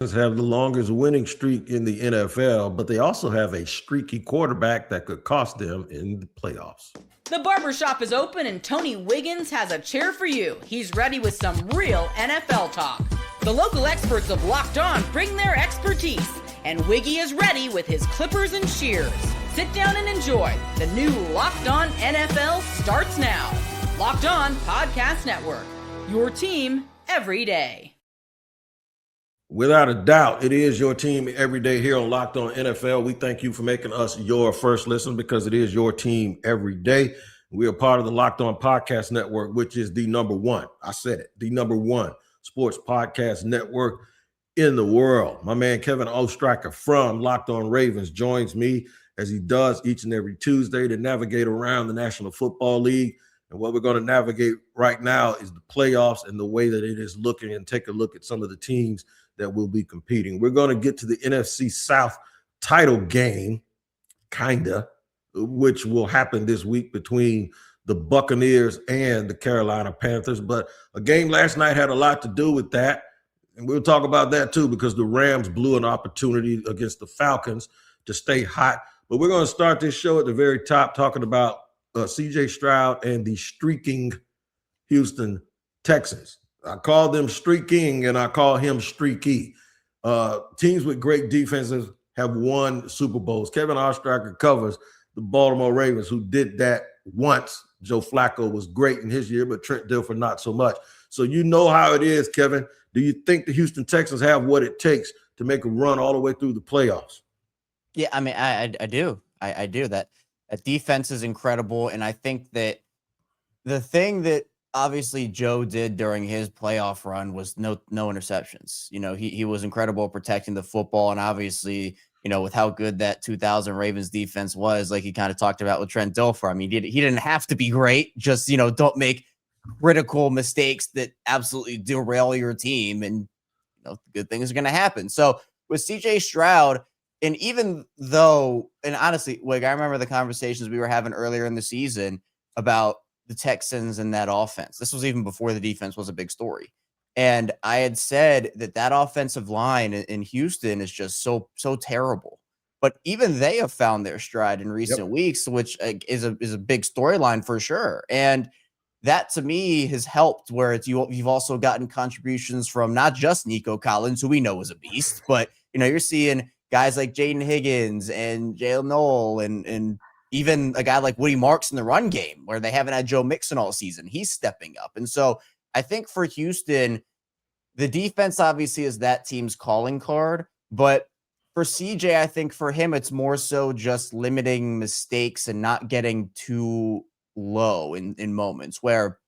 Have the longest winning streak in the NFL, but they also have a streaky quarterback that could cost them in the playoffs. The barbershop is open and Tony Wiggins has a chair for you. He's ready with some real NFL talk. The local experts of Locked On bring their expertise, and Wiggy is ready with his clippers and shears. Sit down and enjoy. The new Locked On NFL starts now. Locked On Podcast Network. Your team every day. Without a doubt, it is your team every day here on Locked On NFL. We thank you for making us your first listen because it is your team every day. We are part of the Locked On Podcast Network, which is the number one. I said it, the number one sports podcast network in the world. My man Kevin Oestreicher from Locked On Ravens joins me as he does each and every Tuesday to navigate around the National Football League. And what we're going to navigate right now is the playoffs and the way that it is looking, and take a look at some of the teams that will be competing. We're going to get to the NFC South title game, which will happen this week between the Buccaneers and the Carolina Panthers. But a game last night had a lot to do with that. And we'll talk about that too, because the Rams blew an opportunity against the Falcons to stay hot. But we're going to start this show at the very top talking about C.J. Stroud and the streaking Houston Texans. I call them streaking and I call him streaky. Teams with great defenses have won Super Bowls. Kevin Oestreicher covers the Baltimore Ravens, who did that once. Joe Flacco was great in his year, but Trent Dilfer not so much. So you know how it is, Kevin. Do you think the Houston Texans have what it takes to make a run all the way through the playoffs? Yeah, I mean, I do. I do. That defense is incredible, and I think that the thing that obviously Joe did during his playoff run was no interceptions. You know, he was incredible protecting the football, and obviously, you know, with how good that 2000 Ravens defense was, like he kind of talked about with Trent Dilfer. I mean, he didn't have to be great. Just, you know, don't make critical mistakes that absolutely derail your team, and you know, good things are going to happen. So with CJ Stroud, and even though, and honestly, like I remember the conversations we were having earlier in the season about the Texans and that offense. This was even before the defense was a big story. And I had said that offensive line in Houston is just so terrible. But even they have found their stride in recent weeks, which is a big storyline for sure. And that to me has helped, where it's you've also gotten contributions from not just Nico Collins, who we know is a beast, but you know, you're seeing guys like Jaden Higgins and Jalen Noel and even a guy like Woody Marks in the run game, where they haven't had Joe Mixon all season. He's stepping up. And so I think for Houston, the defense obviously is that team's calling card. But for CJ, I think for him, it's more so just limiting mistakes and not getting too low in moments where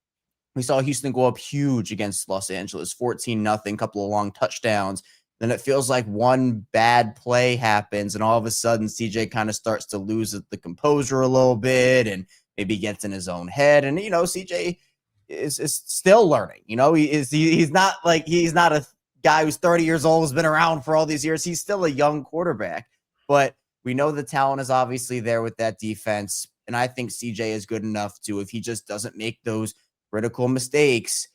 we saw Houston go up huge against Los Angeles, 14-0, couple of long touchdowns. Then it feels like one bad play happens, and all of a sudden CJ kind of starts to lose the composure a little bit, and maybe gets in his own head. And you know, CJ is still learning. You know, he's not a guy who's 30 years old, has been around for all these years. He's still a young quarterback, but we know the talent is obviously there with that defense, and I think CJ is good enough to, if he just doesn't make those critical mistakes,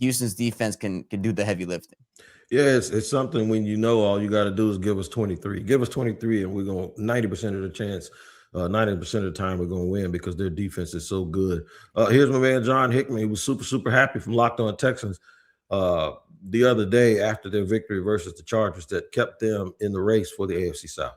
Houston's defense can do the heavy lifting. Yeah, it's something when you know all you got to do is give us 23. Give us 23, and we're going 90% of the chance, 90% of the time we're going to win because their defense is so good. Here's my man John Hickman. He was super happy from Locked On Texans the other day after their victory versus the Chargers that kept them in the race for the AFC South.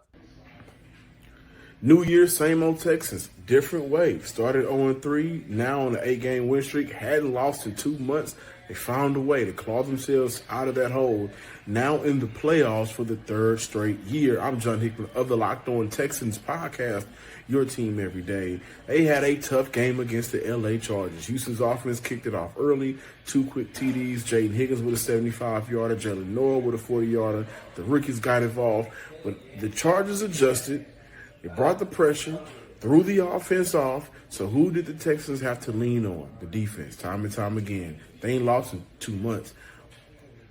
New Year, same old Texans, different way. Started 0-3, now on an 8-game win streak, hadn't lost in 2 months. They found a way to claw themselves out of that hole. Now in the playoffs for the third straight year. I'm John Hickman of the Locked On Texans podcast, your team every day. They had a tough game against the LA Chargers. Houston's offense kicked it off early. 2 quick TDs. Jaden Higgins with a 75-yarder. Jalen Noel with a 40-yarder. The rookies got involved. But the Chargers adjusted. They brought the pressure, threw the offense off. So who did the Texans have to lean on? The defense, time and time again. They ain't lost in 2 months.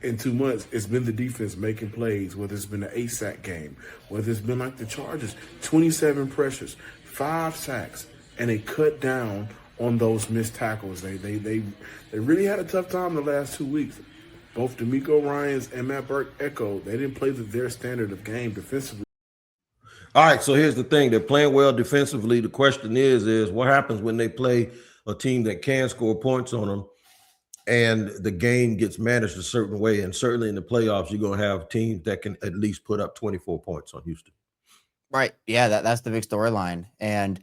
In 2 months, it's been the defense making plays, whether it's been an 8-sack game, whether it's been like the Chargers, 27 pressures, 5 sacks, and they cut down on those missed tackles. They really had a tough time the last 2 weeks. Both D'Amico Ryans and Matt Burke echoed they didn't play to their standard of game defensively. All right, so here's the thing. They're playing well defensively. The question is what happens when they play a team that can score points on them and the game gets managed a certain way? And certainly in the playoffs, you're going to have teams that can at least put up 24 points on Houston. Right. Yeah, that's the big storyline. And,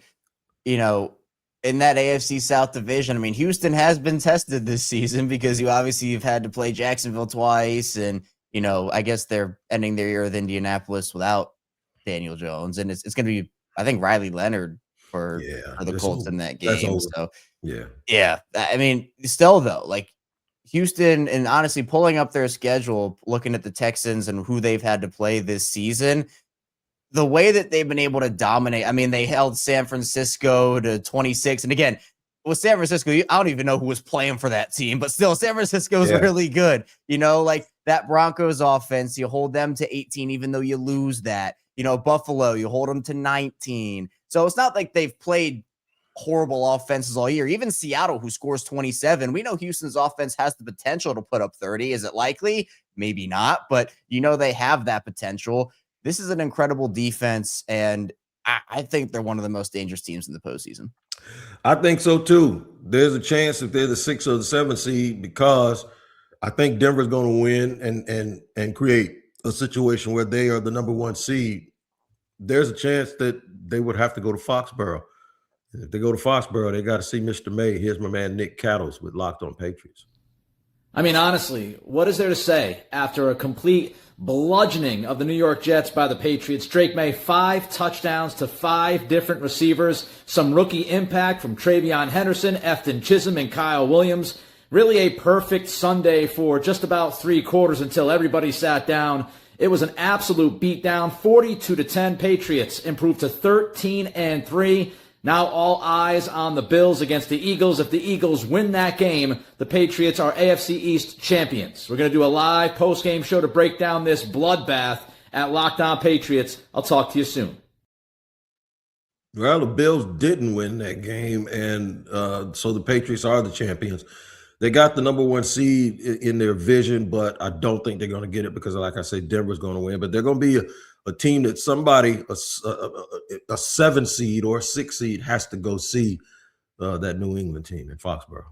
you know, in that AFC South division, I mean, Houston has been tested this season because you've had to play Jacksonville twice. And, you know, I guess they're ending their year with Indianapolis without Daniel Jones. And it's going to be, I think, Riley Leonard for the Colts in that game. So, yeah. I mean, still, though, like Houston, and honestly, pulling up their schedule, looking at the Texans and who they've had to play this season, the way that they've been able to dominate, I mean, they held San Francisco to 26. And again, with San Francisco, I don't even know who was playing for that team, but still, San Francisco is really good. You know, like that Broncos offense, you hold them to 18, even though you lose that. You know, Buffalo, you hold them to 19. So it's not like they've played horrible offenses all year. Even Seattle, who scores 27, we know Houston's offense has the potential to put up 30. Is it likely? Maybe not, but you know they have that potential. This is an incredible defense, and I think they're one of the most dangerous teams in the postseason. I think so too. There's a chance if they're the 6 or the 7 seed, because I think Denver's going to win and create a situation where they are the number 1 seed. There's a chance that they would have to go to Foxborough. If they go to Foxborough, they got to see Mr. Maye. Here's my man Nick Cattles with Locked On Patriots. I mean, honestly, what is there to say after a complete bludgeoning of the New York Jets by the Patriots? Drake Maye, 5 touchdowns to 5 different receivers. Some rookie impact from Travion Henderson, Efton Chisholm, and Kyle Williams. Really a perfect Sunday for just about 3 quarters until everybody sat down. It was an absolute beatdown. 42-10. Patriots improved to 13-3. Now all eyes on the Bills against the Eagles. If the Eagles win that game, the Patriots are AFC East champions. We're going to do a live post-game show to break down this bloodbath at Locked On Patriots. I'll talk to you soon. Well, the Bills didn't win that game, and so the Patriots are the champions. They got the number 1 seed in their vision, but I don't think they're going to get it because, like I said, Denver's going to win. But they're going to be a team that somebody, a 7 seed or a 6 seed, has to go see that New England team in Foxborough.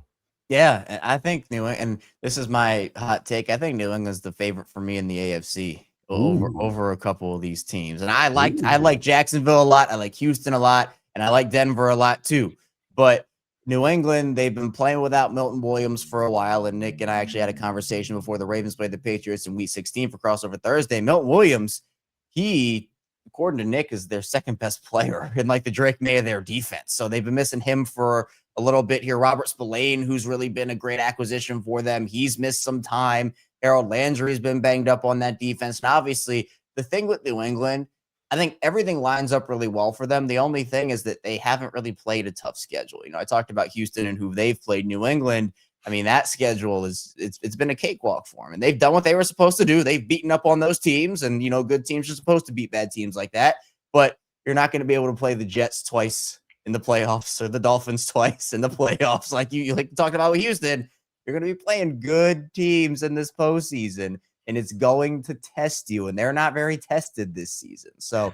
Yeah, I think New England, and this is my hot take, I think New England's the favorite for me in the AFC over a couple of these teams. And I like Jacksonville a lot, I like Houston a lot, and I like Denver a lot too. But New England, they've been playing without Milton Williams for a while, and Nick and I actually had a conversation before the Ravens played the Patriots in Week 16 for Crossover Thursday. Milton Williams, he, according to Nick, is their second best player in like the Drake Maye of their defense. So they've been missing him for a little bit here. Robert Spillane, who's really been a great acquisition for them, he's missed some time. Harold Landry's been banged up on that defense. And obviously, the thing with New England, I think everything lines up really well for them. The only thing is that they haven't really played a tough schedule. You know, I talked about Houston and who they've played. New England, I mean, that schedule it's been a cakewalk for them, and they've done what they were supposed to do. They've beaten up on those teams, and you know, good teams are supposed to beat bad teams like that. But you're not going to be able to play the Jets twice in the playoffs or the Dolphins twice in the playoffs, like you like talked about with Houston. You're going to be playing good teams in this postseason, and it's going to test you, and they're not very tested this season. So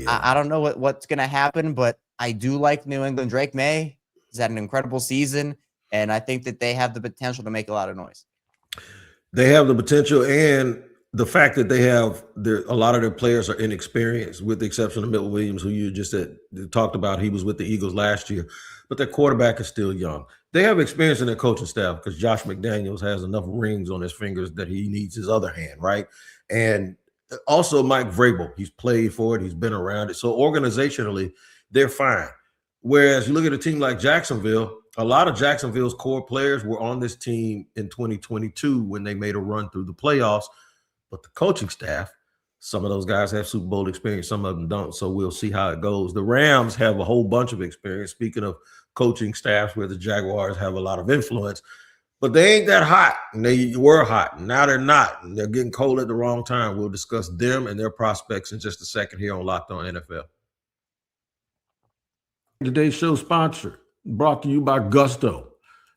I don't know what's going to happen, but I do like New England. Drake Maye has had an incredible season, and I think that they have the potential to make a lot of noise. They have the potential, and the fact that they have a lot of their players are inexperienced, with the exception of Milton Williams, who you just talked about. He was with the Eagles last year, but their quarterback is still young. They have experience in their coaching staff because Josh McDaniels has enough rings on his fingers that he needs his other hand, right? And also Mike Vrabel, he's played for it, he's been around it. So organizationally, they're fine. Whereas you look at a team like Jacksonville, a lot of Jacksonville's core players were on this team in 2022 when they made a run through the playoffs. But the coaching staff, some of those guys have Super Bowl experience, some of them don't. So we'll see how it goes. The Rams have a whole bunch of experience. Speaking of coaching staffs, where the Jaguars have a lot of influence, but they ain't that hot. And they were hot. Now they're not. And they're getting cold at the wrong time. We'll discuss them and their prospects in just a second here on Locked On NFL. Today's show sponsor brought to you by Gusto.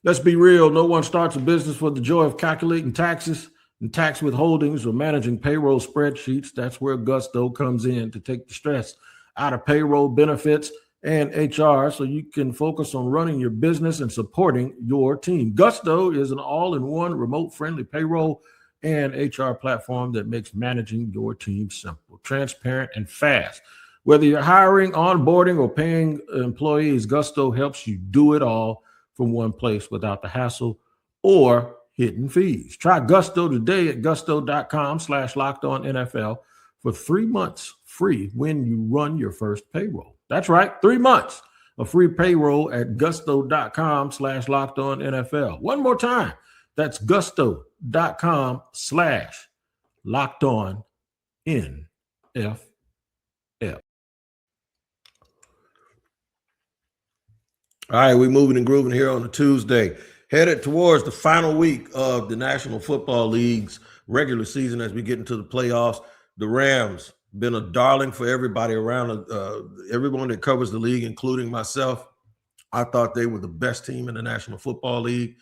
Let's be real. No one starts a business for the joy of calculating taxes. and tax withholdings or managing payroll spreadsheets, that's where Gusto comes in to take the stress out of payroll, benefits, and HR so you can focus on running your business and supporting your team. Gusto is an all-in-one remote-friendly payroll and HR platform that makes managing your team simple, transparent, and fast. Whether you're hiring, onboarding, or paying employees, Gusto helps you do it all from one place without the hassle or hidden fees. Try Gusto today at gusto.com/lockedonnfl for 3 months free when you run your first payroll. That's right, 3 months of free payroll at gusto.com/lockedonnfl. One more time, that's gusto.com/lockedonnfl. All right, we're moving and grooving here on a Tuesday. Headed towards the final week of the National Football League's regular season as we get into the playoffs. The Rams been a darling for everybody around, everyone that covers the league, including myself. I thought they were the best team in the National Football League.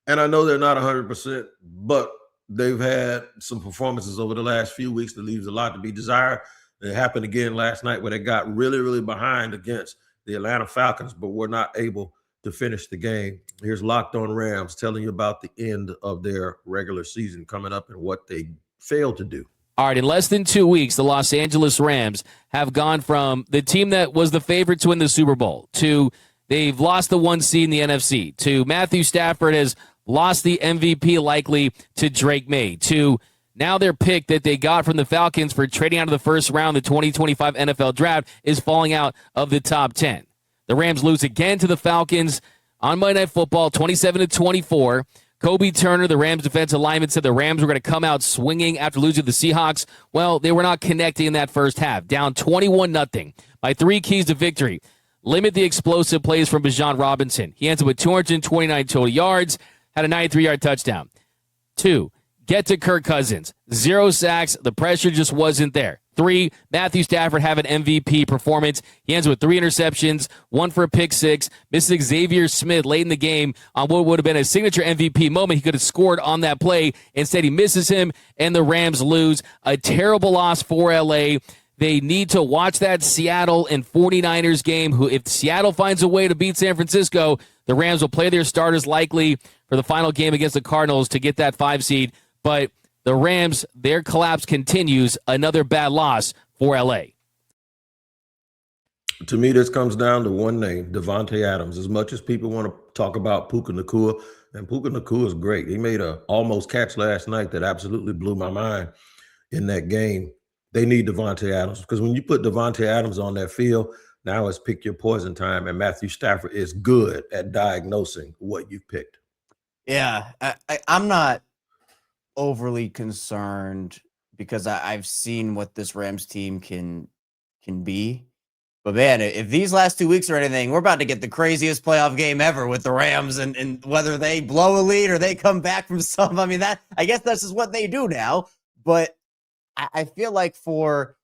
And I know they're not 100%, but they've had some performances over the last few weeks that leaves a lot to be desired. It happened again last night where they got really, really behind against the Atlanta Falcons, but were not able to finish the game. Here's Locked On Rams telling you about the end of their regular season coming up and what they failed to do. All right, in less than 2 weeks, the Los Angeles Rams have gone from the team that was the favorite to win the Super Bowl to they've lost the 1 seed in the NFC, to Matthew Stafford has lost the MVP likely to Drake Maye, to now their pick that they got from the Falcons for trading out of the first round of the 2025 NFL Draft is falling out of the top 10. The Rams lose again to the Falcons on Monday Night Football, 27-24. Kobe Turner, the Rams defensive lineman, said the Rams were going to come out swinging after losing to the Seahawks. Well, they were not connecting in that first half. Down 21-0 by 3 keys to victory. Limit the explosive plays from Bijan Robinson. He ends up with 229 total yards, had a 93-yard touchdown. 2, get to Kirk Cousins. 0 sacks. The pressure just wasn't there. 3, Matthew Stafford have an MVP performance. He ends with 3 interceptions, 1 for a pick 6. Misses Xavier Smith late in the game on what would have been a signature MVP moment. He could have scored on that play. Instead, he misses him, and the Rams lose. A terrible loss for L.A. They need to watch that Seattle and 49ers game. Who, if Seattle finds a way to beat San Francisco, the Rams will play their starters likely for the final game against the Cardinals to get that 5 seed. But the Rams, their collapse continues. Another bad loss for L.A. To me, this comes down to one name, Devontae Adams. As much as people want to talk about Puka Nacua, and Puka Nacua is great. He made a almost catch last night that absolutely blew my mind in that game. They need Devontae Adams because when you put Devontae Adams on that field, now it's pick your poison time, and Matthew Stafford is good at diagnosing what you picked. Yeah, I'm not overly concerned because I've seen what this Rams team can be. But man, if these last 2 weeks are anything, we're about to get the craziest playoff game ever with the Rams, and whether they blow a lead or they come back from some. I mean, I guess that's just what they do now. But I feel like for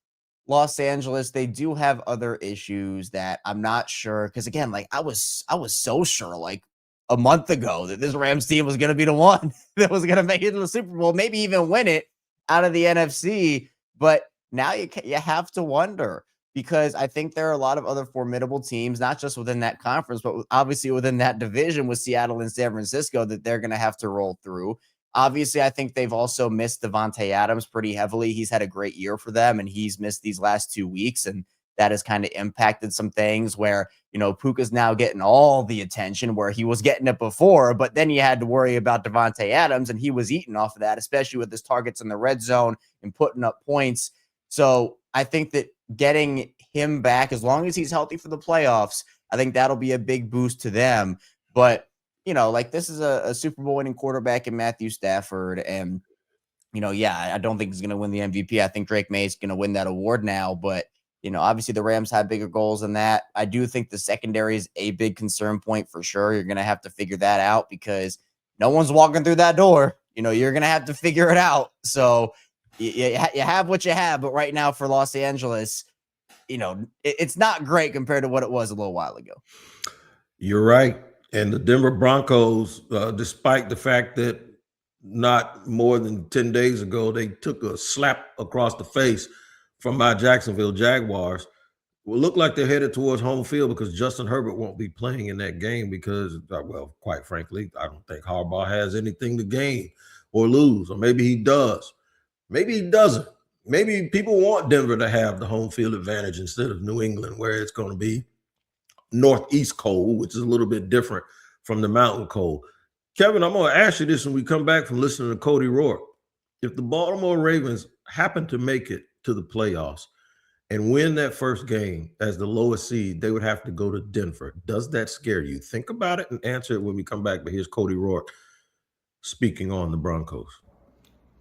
Los Angeles, they do have other issues that I'm not sure. Because again, like I was so sure like a month ago that this Rams team was going to be the one that was going to make it to the Super Bowl, maybe even win it out of the NFC. But now you have to wonder, because I think there are a lot of other formidable teams, not just within that conference, but obviously within that division with Seattle and San Francisco that they're going to have to roll through. Obviously, I think they've also missed Devontae Adams pretty heavily. He's had a great year for them, and he's missed these last 2 weeks, and that has kind of impacted some things where, you know, Puka's now getting all the attention where he was getting it before, but then you had to worry about Devontae Adams, and he was eating off of that, especially with his targets in the red zone and putting up points. So I think that getting him back, as long as he's healthy for the playoffs, I think that'll be a big boost to them. But, you know, like this is a Super Bowl winning quarterback in Matthew Stafford. And, you know, yeah, I don't think he's going to win the MVP. I think Drake Maye is going to win that award now. But, you know, obviously the Rams have bigger goals than that. I do think the secondary is a big concern point for sure. You're going to have to figure that out because no one's walking through that door. You know, you're going to have to figure it out. So you have what you have. But right now for Los Angeles, you know, it's not great compared to what it was a little while ago. You're right. And the Denver Broncos, despite the fact that not more than 10 days ago, they took a slap across the face from my Jacksonville Jaguars. Will look like they're headed towards home field because Justin Herbert won't be playing in that game because, well, quite frankly, I don't think Harbaugh has anything to gain or lose, or maybe he does. Maybe he doesn't. Maybe people want Denver to have the home field advantage instead of New England, where it's going to be northeast cold, which is a little bit different from the mountain cold. Kevin, I'm going to ask you this when we come back from listening to Cody Rourke. If the Baltimore Ravens happen to make it to the playoffs and win that first game as the lowest seed, they would have to go to Denver. Does that scare you? Think about it and answer it when we come back. But here's Cody Rourke speaking on the Broncos.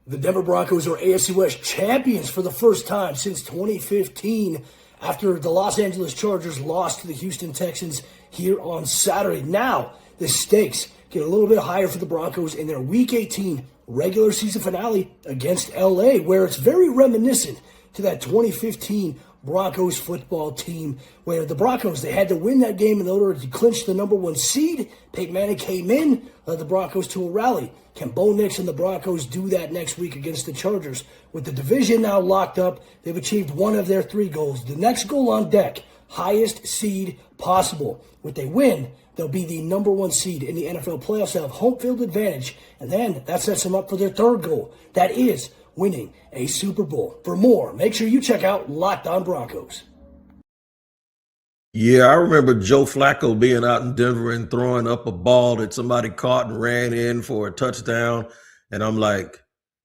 The Denver Broncos are AFC West champions for the first time since 2015 after the Los Angeles Chargers lost to the Houston Texans here on Saturday. Now, the stakes get a little bit higher for the Broncos in their Week 18 regular season finale against LA, where it's very reminiscent to that 2015 Broncos football team, where the Broncos, they had to win that game in order to clinch the number 1 seed. Peyton Manning came in, led the Broncos to a rally. Can Bo Nix and the Broncos do that next week against the Chargers? With the division now locked up, they've achieved one of their 3 goals. The next goal on deck, highest seed possible. If they win, they'll be the number 1 seed in the NFL playoffs. They'll have home field advantage, and then that sets them up for their 3rd goal. That is winning a Super Bowl. For more, make sure you check out Locked On Broncos. Yeah, I remember Joe Flacco being out in Denver and throwing up a ball that somebody caught and ran in for a touchdown. And I'm like,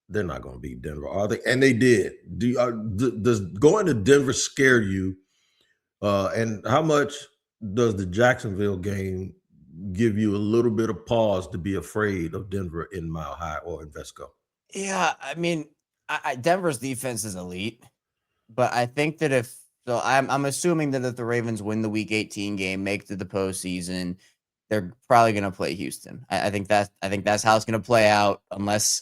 they're not going to beat Denver, are they? And they did. Does going to Denver scare you? And how much does the Jacksonville game give you a little bit of pause to be afraid of Denver in Mile High or in Vesco? Yeah, I mean, Denver's defense is elite, but I think that I'm assuming that if the Ravens win the Week 18 game, make it to the postseason, they're probably going to play Houston. I think that's how it's going to play out, unless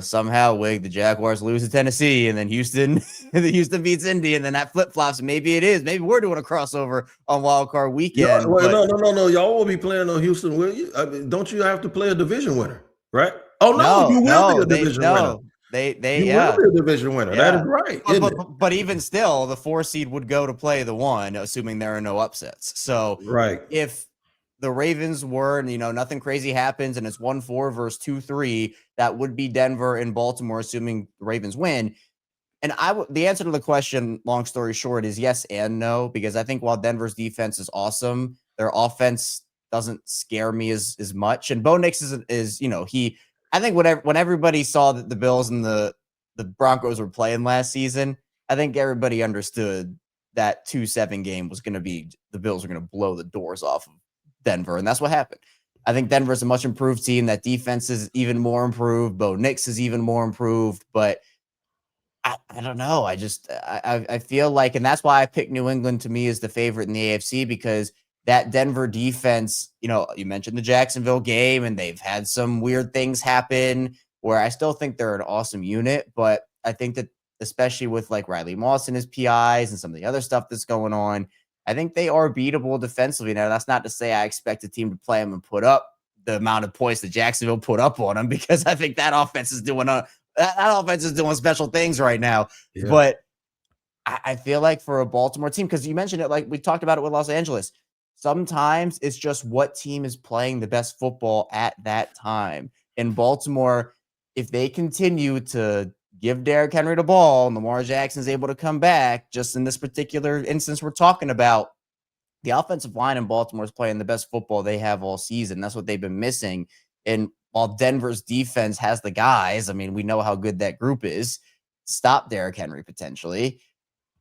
somehow the Jaguars lose to Tennessee, and then Houston beats Indy, and then that flip flops. Maybe it is. Maybe we're doing a crossover on Wild Card Weekend. Yeah, no. Y'all won't be playing on Houston, will you? I mean, don't you have to play a division winner, right? Oh no, you will be a division winner. They will be a division winner. Yeah. That is right. But even still, the 4 seed would go to play the 1, assuming there are no upsets. So right, if the Ravens were, nothing crazy happens, and it's 1-4 versus 2-3, that would be Denver and Baltimore, assuming the Ravens win. And the answer to the question, long story short, is yes and no, because I think while Denver's defense is awesome, their offense doesn't scare me as much. And Bo Nix I think when everybody saw that the Bills and the Broncos were playing last season, I think everybody understood that 2-7 game was going to be the Bills are going to blow the doors off of Denver, and that's what happened. I think Denver's a much improved team. That defense is even more improved. Bo Nix is even more improved, but I don't know. I feel like, and that's why I picked New England to me as the favorite in the AFC, because that Denver defense, you mentioned the Jacksonville game, and they've had some weird things happen where I still think they're an awesome unit, but I think that especially with like Riley Moss and his PIs and some of the other stuff that's going on, I think they are beatable defensively. Now, that's not to say I expect a team to play them and put up the amount of points that Jacksonville put up on them, because I think that offense is doing special things right now. Yeah. But I feel like for a Baltimore team, because you mentioned it, like we talked about it with Los Angeles, sometimes it's just what team is playing the best football at that time. In Baltimore, if they continue to give Derrick Henry the ball and Lamar Jackson's able to come back, just in this particular instance we're talking about, the offensive line in Baltimore is playing the best football they have all season. That's what they've been missing. And while Denver's defense has the guys, I mean, we know how good that group is, stop Derrick Henry potentially.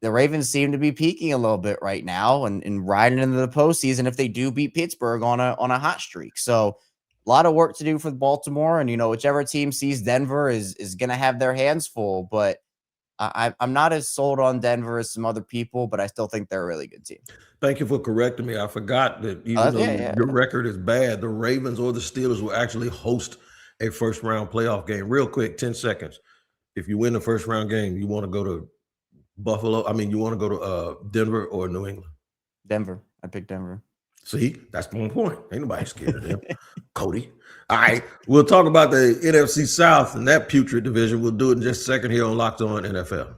The Ravens seem to be peaking a little bit right now and riding into the postseason if they do beat Pittsburgh on a hot streak. So a lot of work to do for Baltimore, and whichever team sees Denver is going to have their hands full. But I'm not as sold on Denver as some other people, but I still think they're a really good team. Thank you for correcting me. I forgot that even though your record is bad, the Ravens or the Steelers will actually host a first-round playoff game. Real quick, 10 seconds. If you win the first-round game, you want to go to Buffalo? I mean, you want to go to Denver or New England? Denver. I picked Denver. See, that's my point. Ain't nobody scared of them. Cody. All right. We'll talk about the NFC South and that putrid division. We'll do it in just a second here on Locked On NFL.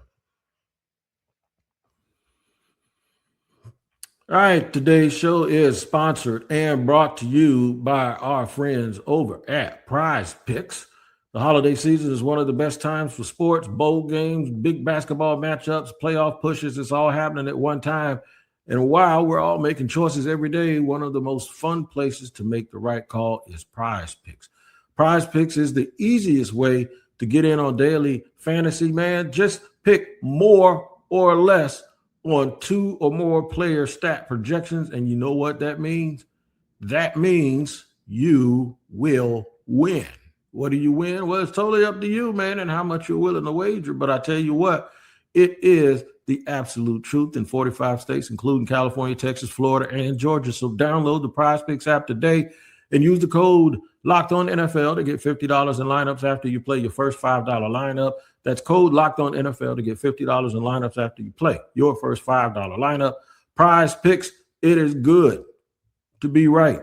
All right. Today's show is sponsored and brought to you by our friends over at Prize Picks. The holiday season is one of the best times for sports, bowl games, big basketball matchups, playoff pushes. It's all happening at one time. And while we're all making choices every day, one of the most fun places to make the right call is Prize Picks. Prize Picks is the easiest way to get in on daily fantasy, man. Just pick more or less on 2 or more player stat projections. And you know what that means? That means you will win. What do you win? Well, it's totally up to you, man, and how much you're willing to wager. But I tell you what, it is the absolute truth in 45 states, including California, Texas, Florida, and Georgia. So download the Prize Picks app today and use the code Locked On NFL to get $50 in lineups after you play your first $5 lineup. That's code Locked On NFL to get $50 in lineups after you play your first $5 lineup. Prize Picks, it is good to be right.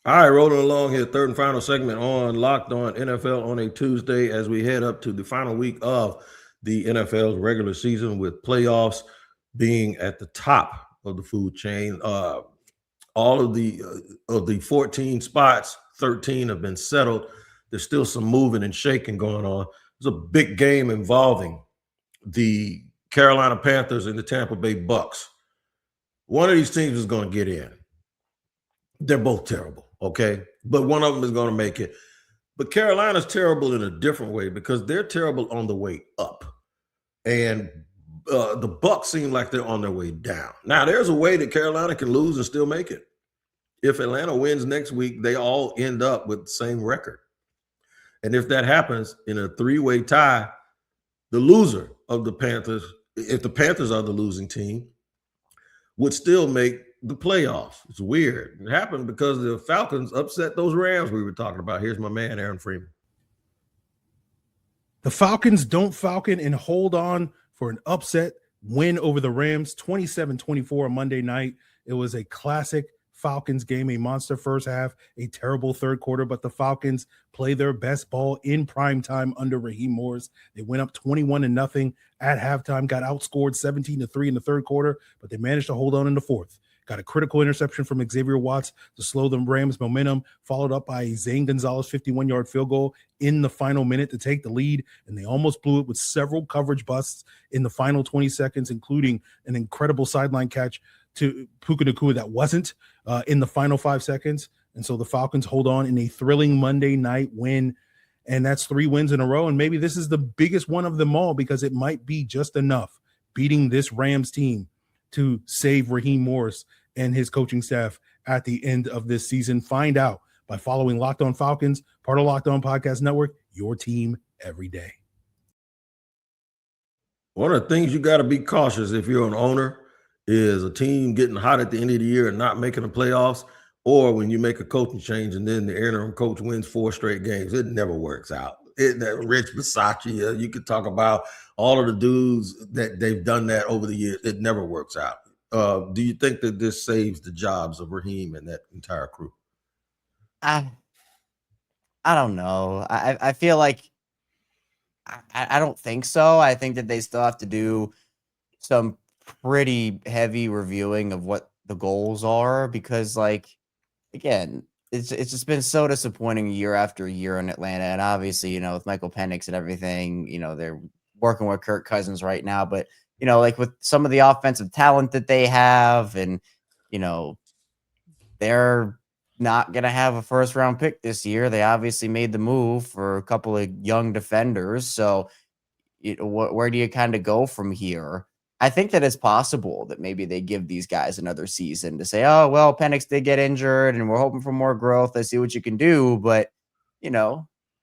All right, rolling along here, third and final segment on Locked On NFL on a Tuesday as we head up to the final week of the NFL's regular season with playoffs being at the top of the food chain. All of the 14 spots, 13 have been settled. There's still some moving and shaking going on. There's a big game involving the Carolina Panthers and the Tampa Bay Bucks. One of these teams is going to get in. They're both terrible, okay? But one of them is going to make it. But Carolina's terrible in a different way because they're terrible on the way up. And the Bucks seem like they're on their way down. Now, there's a way that Carolina can lose and still make it. If Atlanta wins next week, they all end up with the same record. And if that happens in a 3-way tie, the loser of the Panthers, if the Panthers are the losing team, would still make the playoffs. It's weird. It happened because the Falcons upset those Rams we were talking about. Here's my man, Aaron Freeman. The Falcons don't falcon and hold on for an upset win over the Rams, 27-24 on Monday night. It was a classic Falcons game, a monster first half, a terrible third quarter, but the Falcons play their best ball in prime time under Raheem Morris. They went up 21-0 at halftime, got outscored 17-3 in the third quarter, but they managed to hold on in the fourth. Got a critical interception from Xavier Watts to slow the Rams' momentum, followed up by a Zane Gonzalez 51-yard field goal in the final minute to take the lead, and they almost blew it with several coverage busts in the final 20 seconds, including an incredible sideline catch to Puka Nacua that wasn't in the final 5 seconds. And so the Falcons hold on in a thrilling Monday night win, and that's 3 wins in a row, and maybe this is the biggest one of them all because it might be just enough beating this Rams team to save Raheem Morris and his coaching staff at the end of this season. Find out by following Locked On Falcons, part of Locked On Podcast Network, your team every day. One of the things you got to be cautious if you're an owner is a team getting hot at the end of the year and not making the playoffs, or when you make a coaching change and then the interim coach wins 4 straight games. It never works out. Rich Bisaccia, you could talk about all of the dudes that they've done that over the years. It never works out. Do you think that this saves the jobs of Raheem and that entire crew? I don't know. I feel like I don't think so. I think that they still have to do some pretty heavy reviewing of what the goals are because, like, again, it's just been so disappointing year after year in Atlanta. And obviously, with Michael Penix and everything, they're working with Kirk Cousins right now. But, like with some of the offensive talent that they have and, they're not going to have a first round pick this year. They obviously made the move for a couple of young defenders. So where do you kind of go from here? I think that it's possible that maybe they give these guys another season to say, oh, well, Penix did get injured and we're hoping for more growth. Let's see what you can do. But,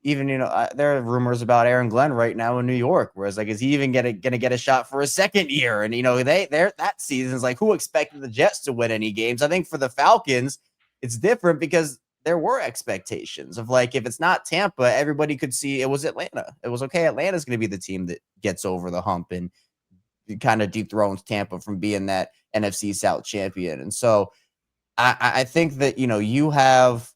even, there are rumors about Aaron Glenn right now in New York, whereas like, is he even going to get a shot for a second year? And, that season's like, who expected the Jets to win any games? I think for the Falcons, it's different because there were expectations of like, if it's not Tampa, everybody could see it was Atlanta. It was okay. Atlanta's going to be the team that gets over the hump and kind of dethrones Tampa from being that NFC South champion. And so I think that, you have,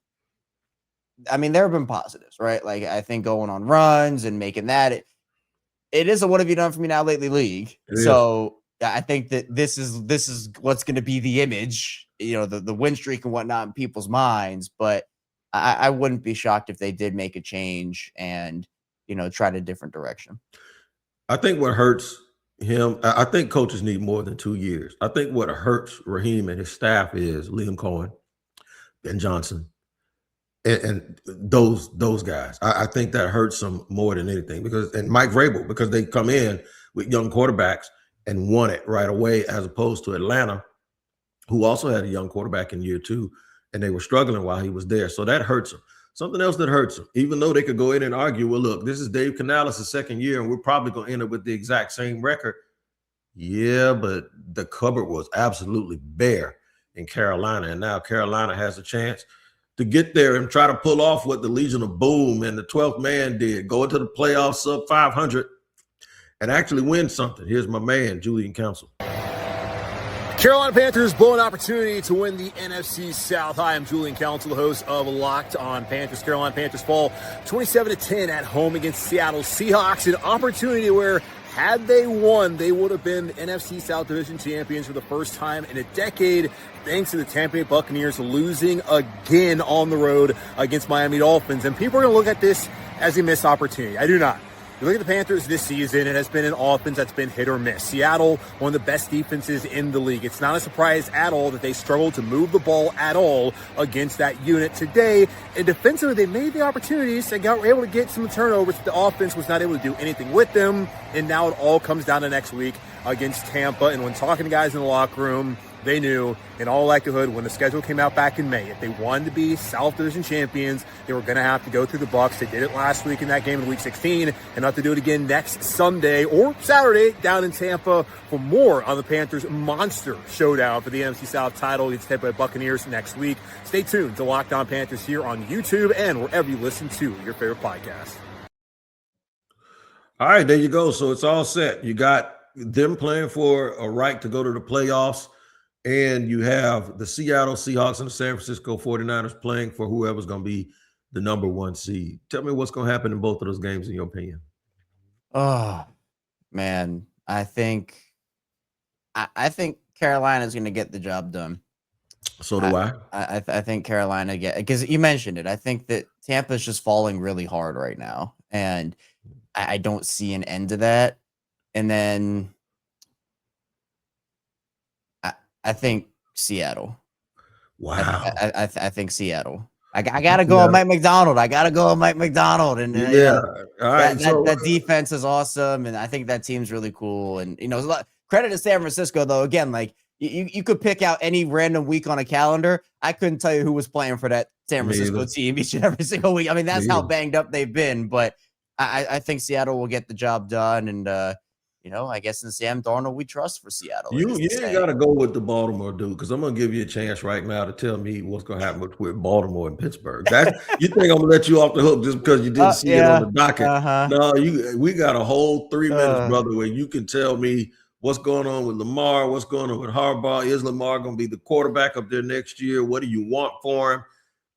there have been positives, right? Like, I think going on runs and making that, it is a what have you done for me now lately league. So I think that this is what's going to be the image, the win streak and whatnot in people's minds. But I wouldn't be shocked if they did make a change and, try a different direction. I think what hurts him, I think coaches need more than 2 years. I think what hurts Raheem and his staff is Liam Cohen, Ben Johnson, and those guys. I think that hurts them more than anything and Mike Vrabel, because they come in with young quarterbacks and won it right away, as opposed to Atlanta, who also had a young quarterback in year 2, and they were struggling while he was there. So that hurts them. Something else that hurts them, even though they could go in and argue, well, look, this is Dave Canales' second year, and we're probably going to end up with the exact same record. Yeah, but the cupboard was absolutely bare in Carolina, and now Carolina has a chance to get there and try to pull off what the Legion of Boom and the 12th Man did, go into the playoffs sub 500 and actually win something. Here's my man, Julian Council. Carolina Panthers blow an opportunity to win the NFC South. Hi, I'm Julian Council, host of Locked on Panthers. Carolina Panthers fall 27-10 at home against Seattle Seahawks. An opportunity where, had they won, they would have been NFC South Division champions for the first time in a decade, thanks to the Tampa Bay Buccaneers losing again on the road against Miami Dolphins. And people are going to look at this as a missed opportunity. I do not. You look at the Panthers this season, it has been an offense that's been hit or miss. Seattle, one of the best defenses in the league. It's not a surprise at all that they struggled to move the ball at all against that unit today. And defensively, they made the opportunities. They were able to get some turnovers. The offense was not able to do anything with them. And now it all comes down to next week against Tampa. And when talking to guys in the locker room, they knew, in all likelihood, when the schedule came out back in May, if they wanted to be South Division champions, they were going to have to go through the Bucs. They did it last week in that game in Week 16, and have to do it again next Sunday or Saturday down in Tampa for more on the Panthers' monster showdown for the NFC South title against Tampa Bay Buccaneers next week. Stay tuned to Locked On Panthers here on YouTube and wherever you listen to your favorite podcast. All right, there you go. So it's all set. You got them playing for a right to go to the playoffs. And you have the Seattle Seahawks and the San Francisco 49ers playing for whoever's going to be the number 1 seed. Tell me what's going to happen in both of those games, in your opinion. Oh, man. I think Carolina's going to get the job done. So do I. I think Carolina because you mentioned it. I think that Tampa's just falling really hard right now. And I don't see an end to that. And then I think Seattle. Wow. I think Seattle. I gotta go with Mike McDonald. And All right. That defense is awesome, and I think that team's really cool. And there's a lot credit to San Francisco, though. Again, like you could pick out any random week on a calendar. I couldn't tell you who was playing for that San Francisco team each and every single week. I mean, that's how banged up they've been. But I think Seattle will get the job done, and I guess in Sam Darnold we trust for Seattle. You ain't got to go with the Baltimore dude, because I'm going to give you a chance right now to tell me what's going to happen with Baltimore and Pittsburgh. You think I'm going to let you off the hook just because you didn't see it on the docket? No, we got a whole 3 minutes, brother, where you can tell me what's going on with Lamar, what's going on with Harbaugh. Is Lamar going to be the quarterback up there next year? What do you want for him?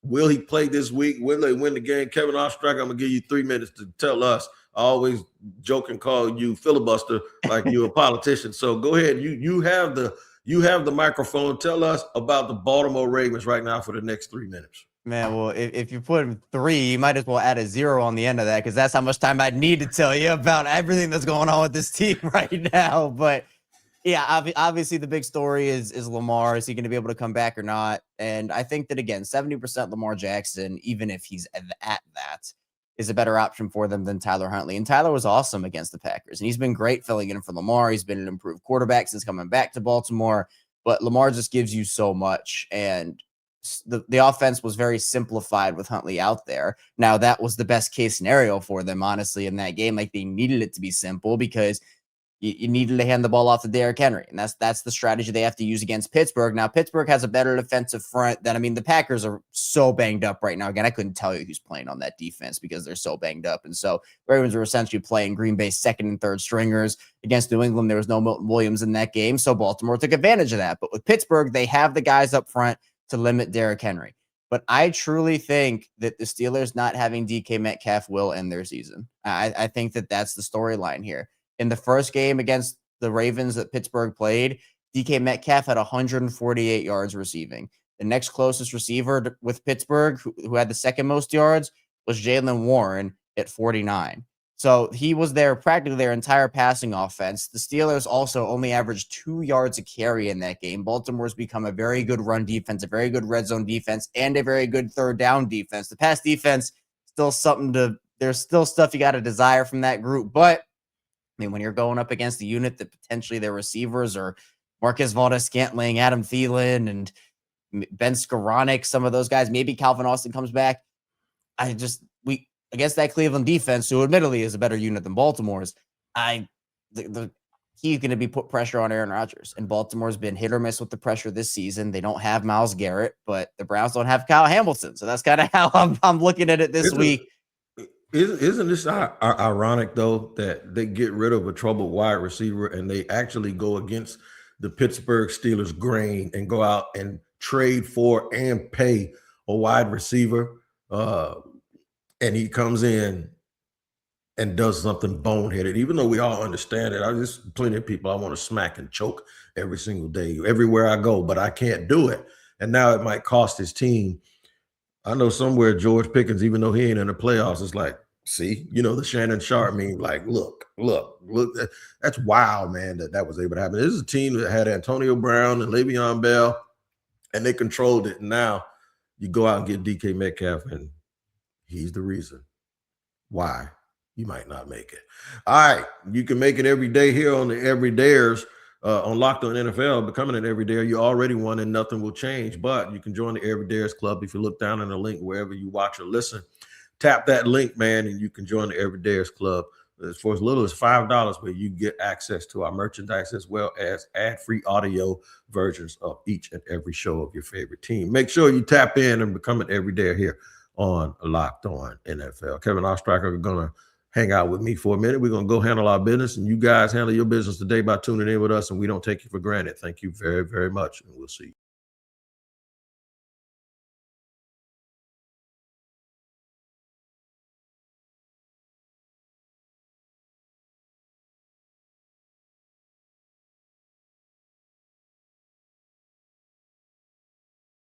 Will he play this week? Will they win the game? Kevin Oestreicher, I'm going to give you 3 minutes to tell us. I always joke and call you filibuster like you're a politician. So go ahead. You have the microphone. Tell us about the Baltimore Ravens right now for the next 3 minutes. Man, well, if you put 3, you might as well add a 0 on the end of that, because that's how much time I'd need to tell you about everything that's going on with this team right now. But yeah, obviously the big story is Lamar. Is he going to be able to come back or not? And I think that, again, 70% Lamar Jackson, even if he's at that, is a better option for them than Tyler Huntley. And Tyler was awesome against the Packers, and he's been great filling in for Lamar. He's been an improved quarterback since coming back to Baltimore, but Lamar just gives you so much. And the offense was very simplified with Huntley out there. Now, that was the best case scenario for them, honestly, in that game. Like, they needed it to be simple because you needed to hand the ball off to Derrick Henry. And that's the strategy they have to use against Pittsburgh. Now, Pittsburgh has a better defensive front than, the Packers are so banged up right now. Again, I couldn't tell you who's playing on that defense because they're so banged up. And so Ravens were essentially playing Green Bay's second and third stringers. Against New England, there was no Milton Williams in that game. So Baltimore took advantage of that. But with Pittsburgh, they have the guys up front to limit Derrick Henry. But I truly think that the Steelers not having DK Metcalf will end their season. I think that that's the storyline here. In the first game against the Ravens that Pittsburgh played, DK Metcalf had 148 yards receiving. The next closest receiver with Pittsburgh, who had the second most yards, was Jaylen Warren at 49. So he was there practically their entire passing offense. The Steelers also only averaged 2 yards a carry in that game. Baltimore's become a very good run defense, a very good red zone defense, and a very good third down defense. The pass defense, there's still stuff you got to desire from that group. But, when you're going up against a unit that potentially their receivers are Marquez Valdes-Scantling, Adam Thielen, and Ben Skoranek, some of those guys, maybe Calvin Austin comes back. Against that Cleveland defense, who admittedly is a better unit than Baltimore's, he's going to be put pressure on Aaron Rodgers. And Baltimore's been hit or miss with the pressure this season. They don't have Myles Garrett, but the Browns don't have Kyle Hamilton. So that's kind of how I'm looking at it this week. Isn't this ironic, though, that they get rid of a troubled wide receiver and they actually go against the Pittsburgh Steelers grain and go out and trade for and pay a wide receiver, and he comes in and does something boneheaded, even though we all understand it. There's plenty of people I want to smack and choke every single day, everywhere I go, but I can't do it. And now it might cost his team. I know somewhere George Pickens, even though he ain't in the playoffs, is like, see, the Shannon Sharp meme, like, look. That's wild, man, that was able to happen. This is a team that had Antonio Brown and Le'Veon Bell, and they controlled it. And now you go out and get DK Metcalf, and he's the reason why you might not make it. All right, you can make it every day here on the Everydayers. On Locked On NFL, becoming an everydayer, you already won and nothing will change. But you can join the Everydayers Club if you look down in the link wherever you watch or listen. Tap that link, man, and you can join the Everydayers Club for as little as $5, where you get access to our merchandise as well as ad-free audio versions of each and every show of your favorite team. Make sure you tap in and become an everydayer here on Locked On NFL. Kevin Oestreicher are going to hang out with me for a minute. We're going to go handle our business, and you guys handle your business today by tuning in with us, and we don't take you for granted. Thank you very, very much, and we'll see you.